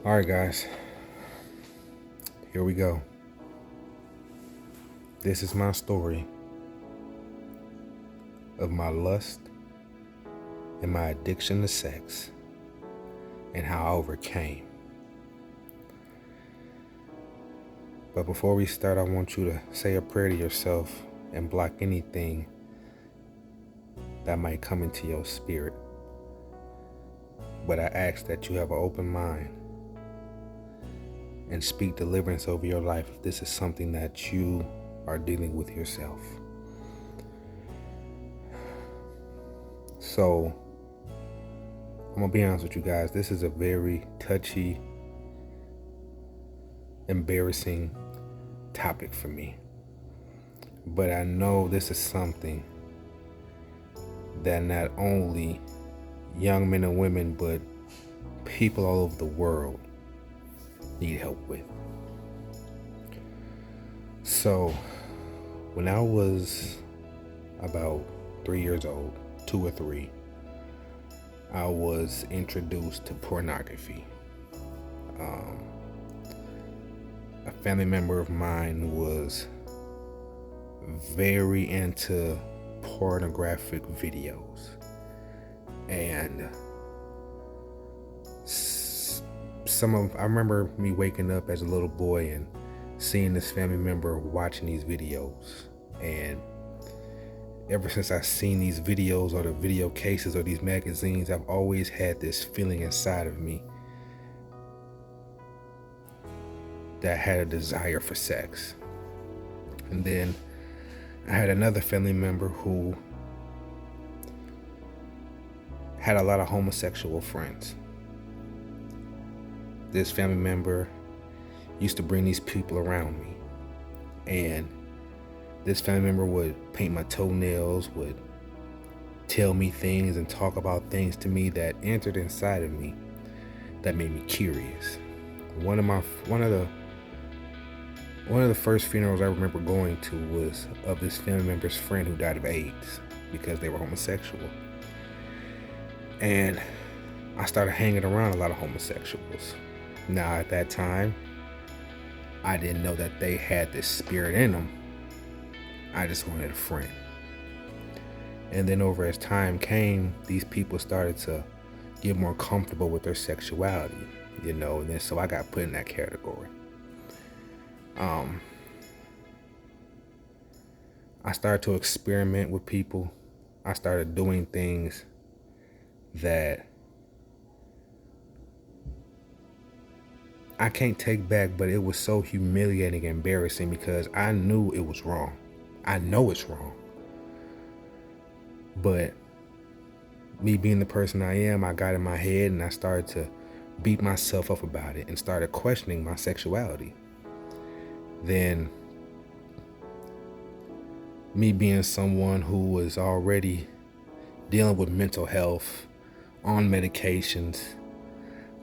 All right, guys, here we go. This is my story of my lust and my addiction to sex and how I overcame. But before we start, I want you to say a prayer to yourself and block anything that might come into your spirit. But I ask that you have an open mind and speak deliverance over your life if this is something that you are dealing with yourself. So, I'm gonna be honest with you guys, this is a very touchy, embarrassing topic for me. But I know this is something that not only young men and women, but people all over the world need help with. So, when I was about 3 years old, 2 or 3, I was introduced to pornography. A family member of mine was very into pornographic videos, and I remember me waking up as a little boy and seeing this family member watching these videos, and ever since I've seen these videos or the video cases or these magazines, I've always had this feeling inside of me that had a desire for sex. And then I had another family member who had a lot of homosexual friends. This family member used to bring these people around me, and this family member would paint my toenails, would tell me things and talk about things to me that entered inside of me that made me curious. One of the first funerals I remember going to was of this family member's friend who died of AIDS because they were homosexual. And I started hanging around a lot of homosexuals. Now, at that time, I didn't know that they had this spirit in them. I just wanted a friend. And then over as time came, these people started to get more comfortable with their sexuality, and then so I got put in that category. I started to experiment with people. I started doing things that I can't take back, but it was so humiliating and embarrassing because I knew it was wrong. I know it's wrong. But me being the person I am, I got in my head and I started to beat myself up about it and started questioning my sexuality. Then, me being someone who was already dealing with mental health, on medications,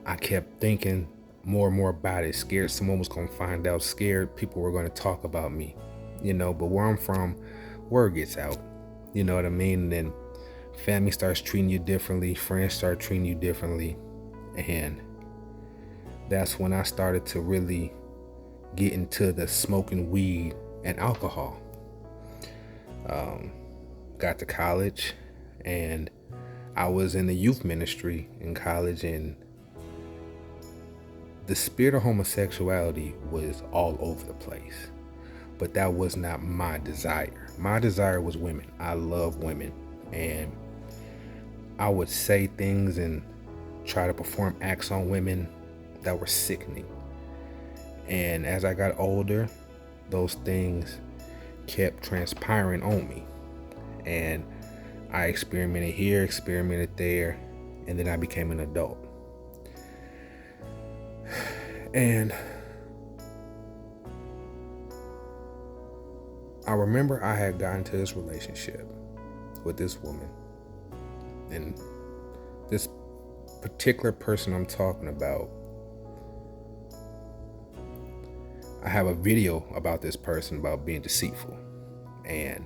I kept thinking more and more about it, scared someone was going to find out, scared people were going to talk about me, but where I'm from, word gets out, you know what I mean? And then family starts treating you differently, friends start treating you differently, and that's when I started to really get into the smoking weed and alcohol. Got to college, and I was in the youth ministry in college, and the spirit of homosexuality was all over the place. But that was not my desire. My desire was women. I love women, and I would say things and try to perform acts on women that were sickening. And as I got older, those things kept transpiring on me. And I experimented here, experimented there, and then I became an adult. And I remember I had gotten to this relationship with this woman. And this particular person I'm talking about, I have a video about this person about being deceitful. And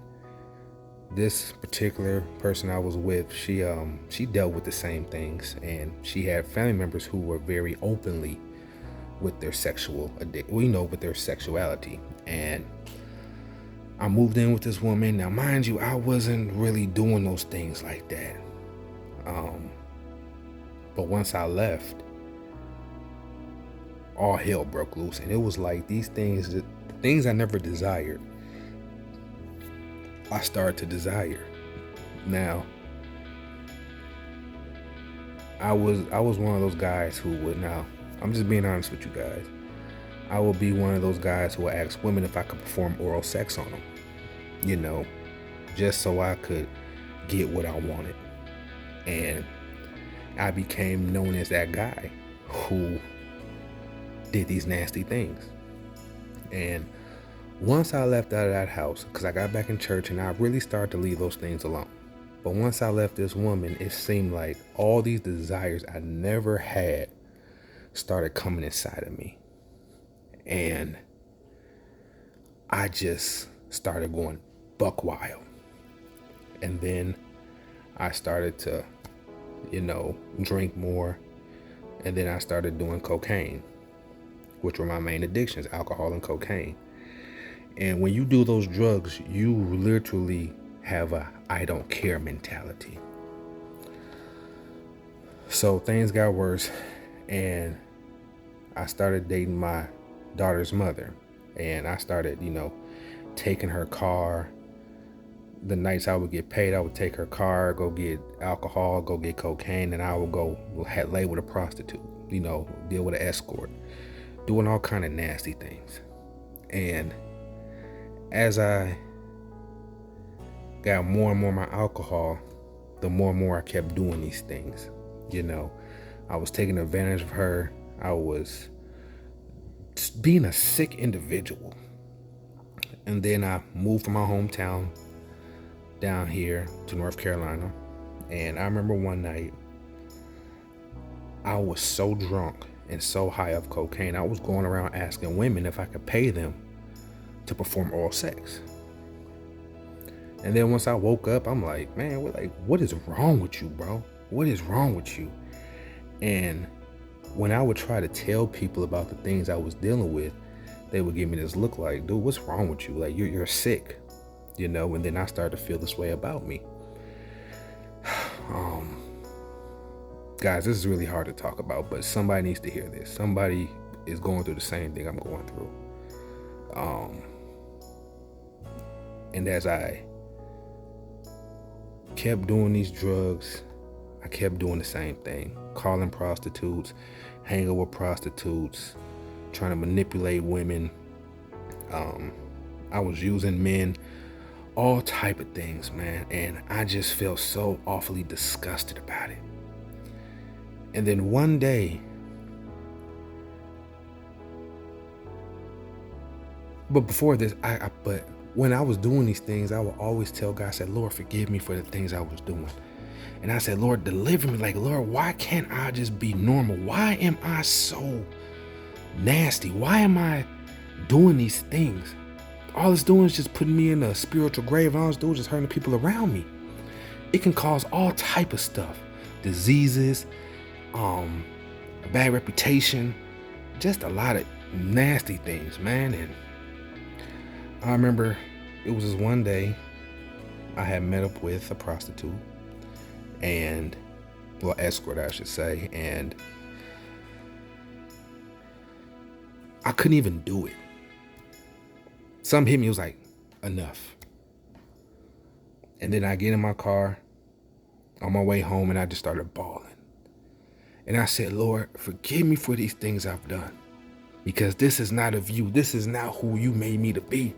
this particular person I was with, she dealt with the same things, and she had family members who were very openly with their sexual addiction, with their sexuality. And I moved in with this woman. Now, mind you, I wasn't really doing those things like that. But once I left, all hell broke loose. And it was like the things I never desired, I started to desire. Now, I was one of those guys who would, now, I'm just being honest with you guys, I would be one of those guys who would ask women if I could perform oral sex on them, just so I could get what I wanted. And I became known as that guy who did these nasty things. And once I left out of that house, because I got back in church and I really started to leave those things alone. But once I left this woman, it seemed like all these desires I never had started coming inside of me. And I just started going buck wild. And then I started to, drink more. And then I started doing cocaine, which were my main addictions, alcohol and cocaine. And when you do those drugs, you literally have a I don't care mentality. So things got worse, and I started dating my daughter's mother. And I started, taking her car. The nights I would get paid, I would take her car, go get alcohol, go get cocaine, and I would go lay with a prostitute, deal with an escort, doing all kind of nasty things. And as I got more and more my alcohol, the more and more I kept doing these things. I was taking advantage of her. I was being a sick individual. And then I moved from my hometown down here to North Carolina. And I remember one night, I was so drunk and so high of cocaine, I was going around asking women if I could pay them to perform oral sex. And then once I woke up, I'm like, man, what is wrong with you, bro? What is wrong with you? And when I would try to tell people about the things I was dealing with, they would give me this look like, dude, what's wrong with you? Like, you're sick, And then I started to feel this way about me. Guys, this is really hard to talk about, but somebody needs to hear this. Somebody is going through the same thing I'm going through. And as I kept doing these drugs, I kept doing the same thing, calling prostitutes, hanging with prostitutes, trying to manipulate women. I was using men, all type of things, man. And I just felt so awfully disgusted about it. And then one day, but before this, but when I was doing these things, I would always tell God, I said, Lord, forgive me for the things I was doing. And I said, Lord, deliver me. Like, Lord, why can't I just be normal? Why am I so nasty? Why am I doing these things? All it's doing is just putting me in a spiritual grave. All it's doing is just hurting the people around me. It can cause all type of stuff, diseases, a bad reputation, just a lot of nasty things, man. And I remember it was just one day I had met up with a prostitute escort, I should say, and I couldn't even do it. Something hit me, it was like, enough. And then I get in my car on my way home and I just started bawling. And I said, Lord, forgive me for these things I've done, because this is not of you. This is not who you made me to be.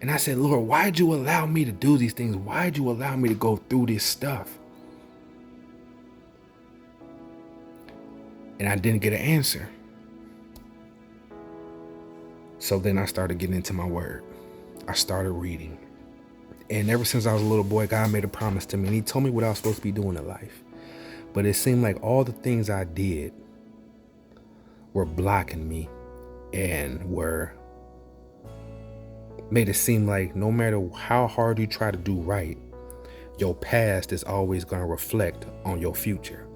And I said, Lord, why'd you allow me to do these things? Why'd you allow me to go through this stuff? And I didn't get an answer. So then I started getting into my word. I started reading. And ever since I was a little boy, God made a promise to me. And he told me what I was supposed to be doing in life. But it seemed like all the things I did were blocking me and made it seem like no matter how hard you try to do right, your past is always going to reflect on your future.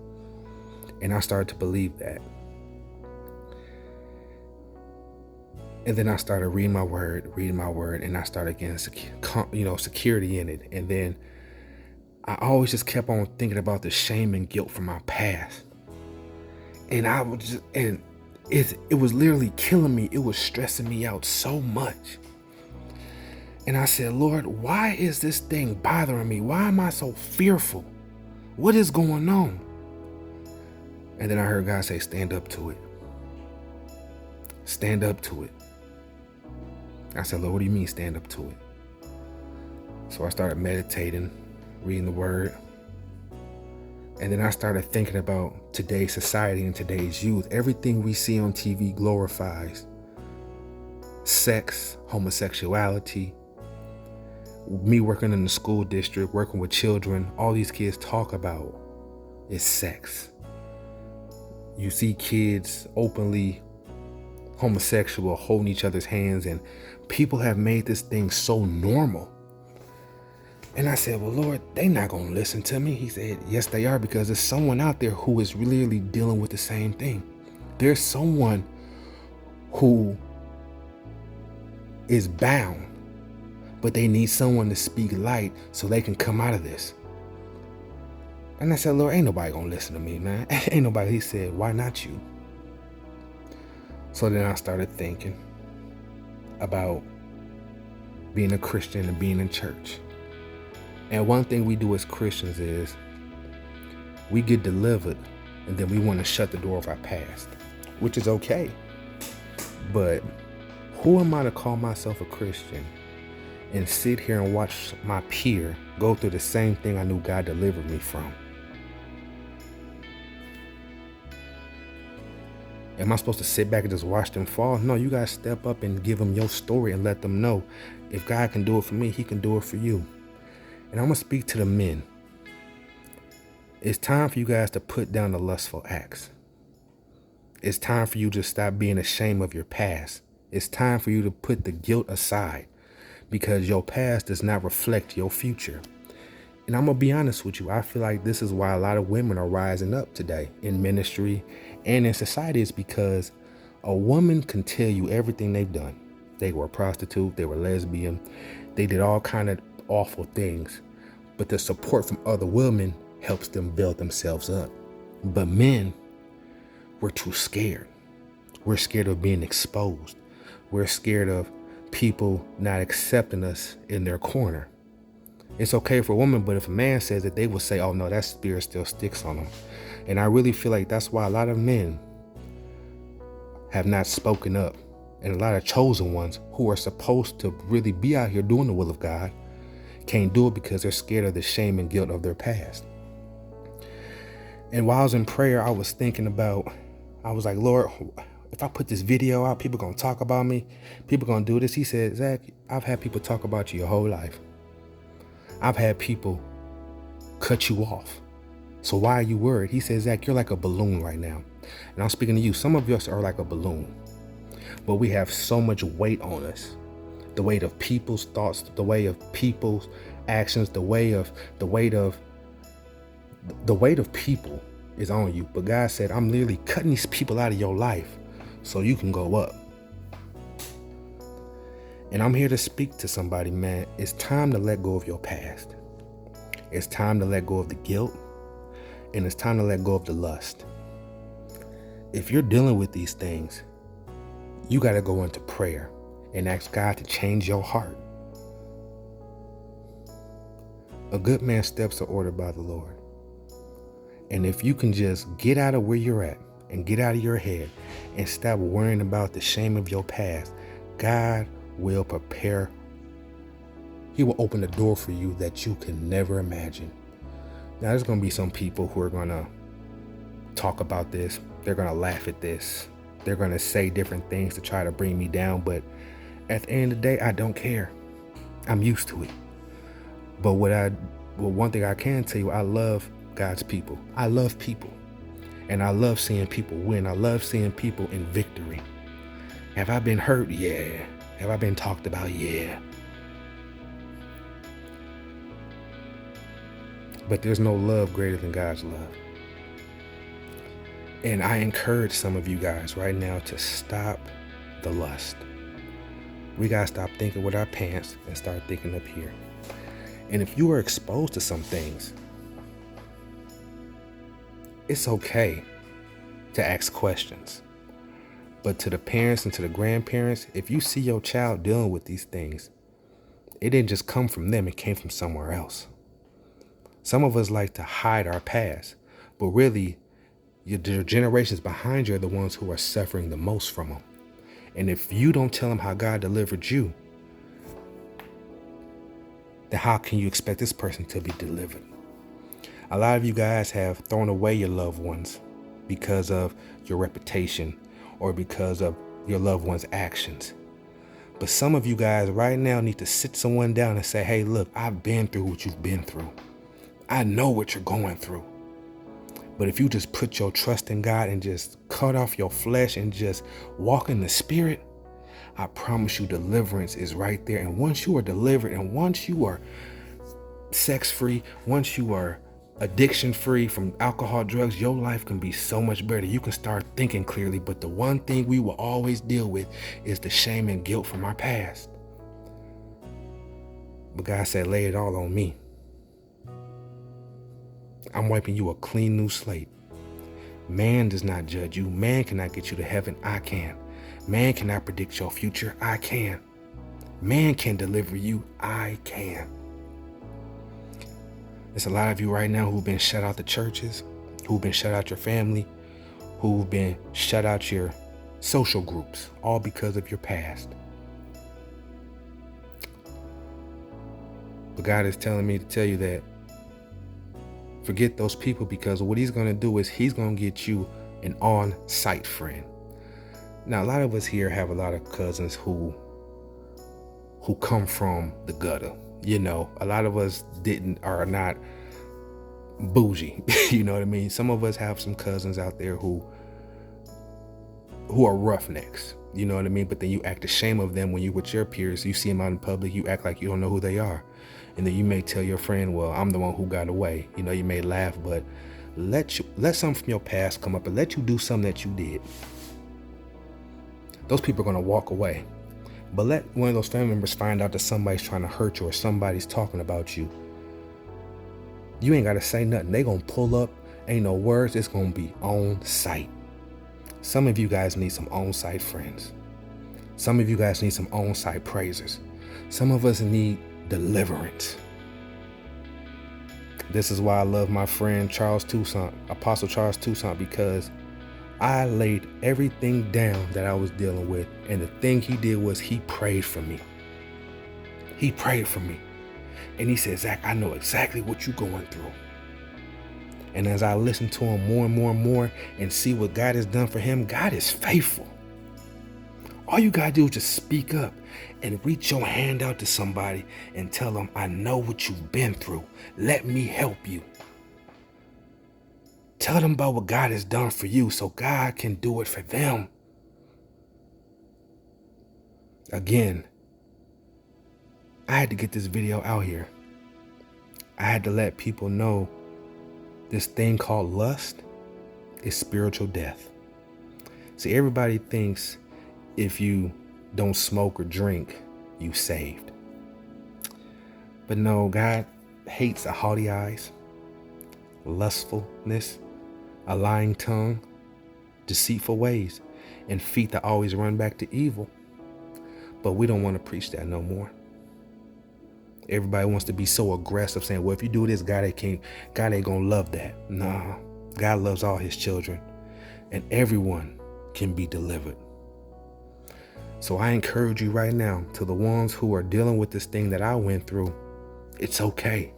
And I started to believe that. And then I started reading my word, and I started getting security in it. And then I always just kept on thinking about the shame and guilt from my past. And it was literally killing me. It was stressing me out so much. And I said, Lord, why is this thing bothering me? Why am I so fearful? What is going on? And then I heard God say, stand up to it. Stand up to it. I said, Lord, what do you mean stand up to it? So I started meditating, reading the word. And then I started thinking about today's society and today's youth. Everything we see on TV glorifies sex, homosexuality. Me working in the school district, working with children, all these kids talk about is sex. You see kids openly homosexual, holding each other's hands, and people have made this thing so normal. And I said, well, Lord, they not going to listen to me. He said, yes, they are, because there's someone out there who is really dealing with the same thing. There's someone who is bound, but they need someone to speak light so they can come out of this. And I said, Lord, ain't nobody going to listen to me, man. Ain't nobody. He said, why not you? So then I started thinking about being a Christian and being in church. And one thing we do as Christians is we get delivered and then we want to shut the door of our past, which is okay. But who am I to call myself a Christian and sit here and watch my peer go through the same thing I knew God delivered me from? Am I supposed to sit back and just watch them fall? No, you gotta step up and give them your story and let them know if God can do it for me, he can do it for you. And I'm gonna speak to the men. It's time for you guys to put down the lustful acts. It's time for you to stop being ashamed of your past. It's time for you to put the guilt aside, because your past does not reflect your future. And I'm gonna be honest with you, I feel like this is why a lot of women are rising up today in ministry and in society, is because a woman can tell you everything they've done. They were a prostitute, they were lesbian, they did all kind of awful things, but the support from other women helps them build themselves up. But men, we're too scared. We're scared of being exposed. We're scared of people not accepting us in their corner. It's okay for a woman, but if a man says it, they will say, oh no, that spirit still sticks on them. And I really feel like that's why a lot of men have not spoken up, and a lot of chosen ones who are supposed to really be out here doing the will of God can't do it because they're scared of the shame and guilt of their past. And while I was in prayer, I was thinking about, I was like, Lord, if I put this video out, people gonna talk about me, people gonna do this. He said, Zach, I've had people talk about you your whole life. I've had people cut you off. So why are you worried? He said, Zach, you're like a balloon right now. And I'm speaking to you. Some of us are like a balloon, but we have so much weight on us. The weight of people's thoughts, the weight of people's actions, the weight of people is on you. But God said, I'm literally cutting these people out of your life so you can go up. And I'm here to speak to somebody, man. It's time to let go of your past. It's time to let go of the guilt. And it's time to let go of the lust. If you're dealing with these things, you got to go into prayer and ask God to change your heart. A good man's steps are ordered by the Lord. And if you can just get out of where you're at and get out of your head and stop worrying about the shame of your past, God will prepare. He will open the door for you that you can never imagine. Now, there's going to be some people who are going to talk about this. They're going to laugh at this. They're going to say different things to try to bring me down. But at the end of the day, I don't care. I'm used to it. But one thing I can tell you, I love God's people. I love people. And I love seeing people win. I love seeing people in victory. Have I been hurt? Yeah. Have I been talked about? Yeah. But there's no love greater than God's love. And I encourage some of you guys right now to stop the lust. We gotta stop thinking with our pants and start thinking up here. And if you are exposed to some things, it's okay to ask questions. But to the parents and to the grandparents, if you see your child dealing with these things, it didn't just come from them, it came from somewhere else. Some of us like to hide our past, but really, the generations behind you are the ones who are suffering the most from them. And if you don't tell them how God delivered you, then how can you expect this person to be delivered? A lot of you guys have thrown away your loved ones because of your reputation or because of your loved one's actions. But some of you guys right now need to sit someone down and say, hey, look, I've been through what you've been through. I know what you're going through. But if you just put your trust in God and just cut off your flesh and just walk in the spirit, I promise you deliverance is right there. And once you are delivered and once you are sex free, once you are addiction free from alcohol, drugs, your life can be so much better. You can start thinking clearly. But the one thing we will always deal with is the shame and guilt from our past. But God said, lay it all on me. I'm wiping you a clean new slate. Man does not judge you. Man cannot get you to heaven. I can. Man cannot predict your future. I can. Man can deliver you. I can. There's a lot of you right now who've been shut out the churches, who've been shut out your family, who've been shut out your social groups, all because of your past. But God is telling me to tell you that forget those people, because what he's going to do is he's going to get you an on-site friend. Now, a lot of us here have a lot of cousins who come from the gutter. You know, a lot of us are not bougie. You know what I mean? Some of us have some cousins out there who are roughnecks. You know what I mean? But then you act ashamed of them when you with your peers. You see them out in public, you act like you don't know who they are. And then you may tell your friend, well, I'm the one who got away. You know, you may laugh, but let something from your past come up and let you do something that you did. Those people are going to walk away. But let one of those family members find out that somebody's trying to hurt you or somebody's talking about you. You ain't got to say nothing. They going to pull up. Ain't no words. It's going to be on site. Some of you guys need some on-site friends. Some of you guys need some on-site praisers. Some of us need deliverance. This is why I love my friend Charles Toussaint, Apostle Charles Toussaint, because I laid everything down that I was dealing with, and the thing he did was he prayed for me. He prayed for me. And he said, Zach, I know exactly what you're going through. And as I listen to him more and more and more and see what God has done for him, God is faithful. All you gotta do is just speak up and reach your hand out to somebody and tell them, I know what you've been through. Let me help you. Tell them about what God has done for you so God can do it for them. Again, I had to get this video out here. I had to let people know this thing called lust is spiritual death. See, everybody thinks if you don't smoke or drink, you saved. But no, God hates a haughty eyes, lustfulness, a lying tongue, deceitful ways, and feet that always run back to evil. But we don't want to preach that no more. Everybody wants to be so aggressive saying, well, if you do this, God ain't gonna love that. No, God loves all his children, and everyone can be delivered. So I encourage you right now, to the ones who are dealing with this thing that I went through, it's okay.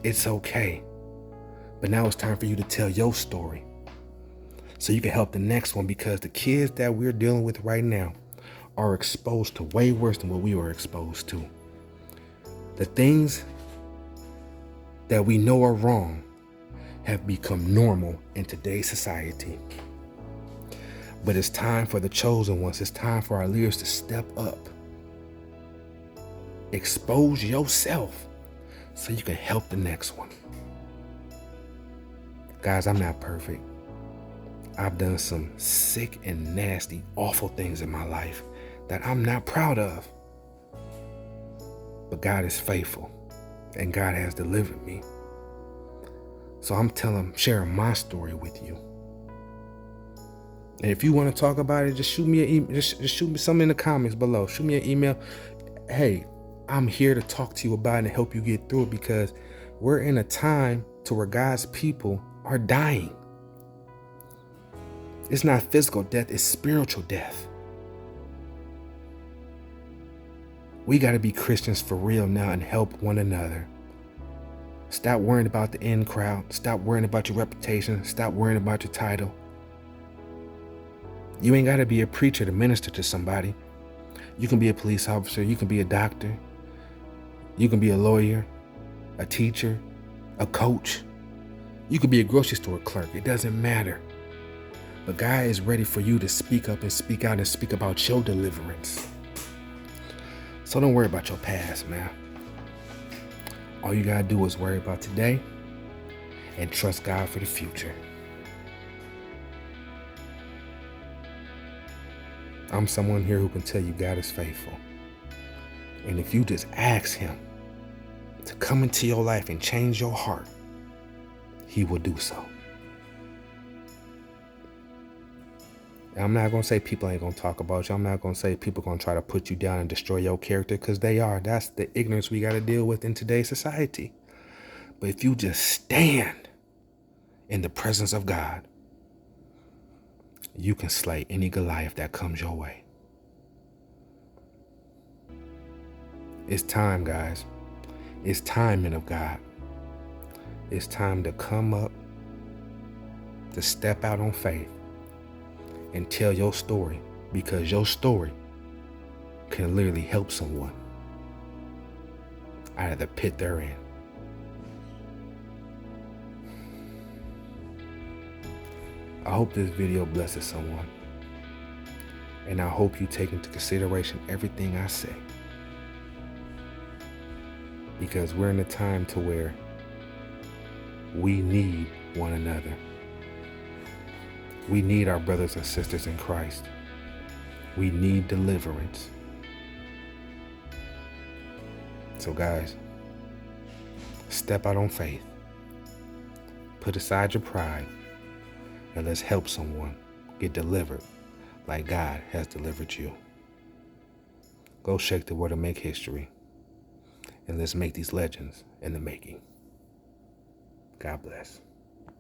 It's okay. But now it's time for you to tell your story so you can help the next one, because the kids that we're dealing with right now are exposed to way worse than what we were exposed to. The things that we know are wrong have become normal in today's society. But it's time for the chosen ones. It's time for our leaders to step up. Expose yourself so you can help the next one. Guys, I'm not perfect. I've done some sick and nasty, awful things in my life that I'm not proud of. But God is faithful, and God has delivered me. So I'm sharing my story with you. And if you want to talk about it, just shoot me an email. Just shoot me something in the comments below. Shoot me an email. Hey, I'm here to talk to you about it and help you get through it, because we're in a time to where God's people are dying. It's not physical death, it's spiritual death. We got to be Christians for real now and help one another. Stop worrying about the in crowd. Stop worrying about your reputation. Stop worrying about your title. You ain't got to be a preacher to minister to somebody. You can be a police officer. You can be a doctor. You can be a lawyer, a teacher, a coach. You could be a grocery store clerk. It doesn't matter. But God is ready for you to speak up and speak out and speak about your deliverance. So don't worry about your past, man. All you gotta do is worry about today and trust God for the future. I'm someone here who can tell you God is faithful. And if you just ask Him to come into your life and change your heart, He will do so. And I'm not going to say people ain't going to talk about you. I'm not going to say people are going to try to put you down and destroy your character, because they are. That's the ignorance we got to deal with in today's society. But if you just stand in the presence of God, you can slay any Goliath that comes your way. It's time, guys. It's time, men of God. It's time to come up, to step out on faith and tell your story, because your story can literally help someone out of the pit they're in. I hope this video blesses someone, and I hope you take into consideration everything I say, because we're in a time to where we need one another. We need our brothers and sisters in Christ. We need deliverance. So guys, step out on faith. Put aside your pride, and let's help someone get delivered like God has delivered you. Go shake the world and make history. And let's make these legends in the making. God bless.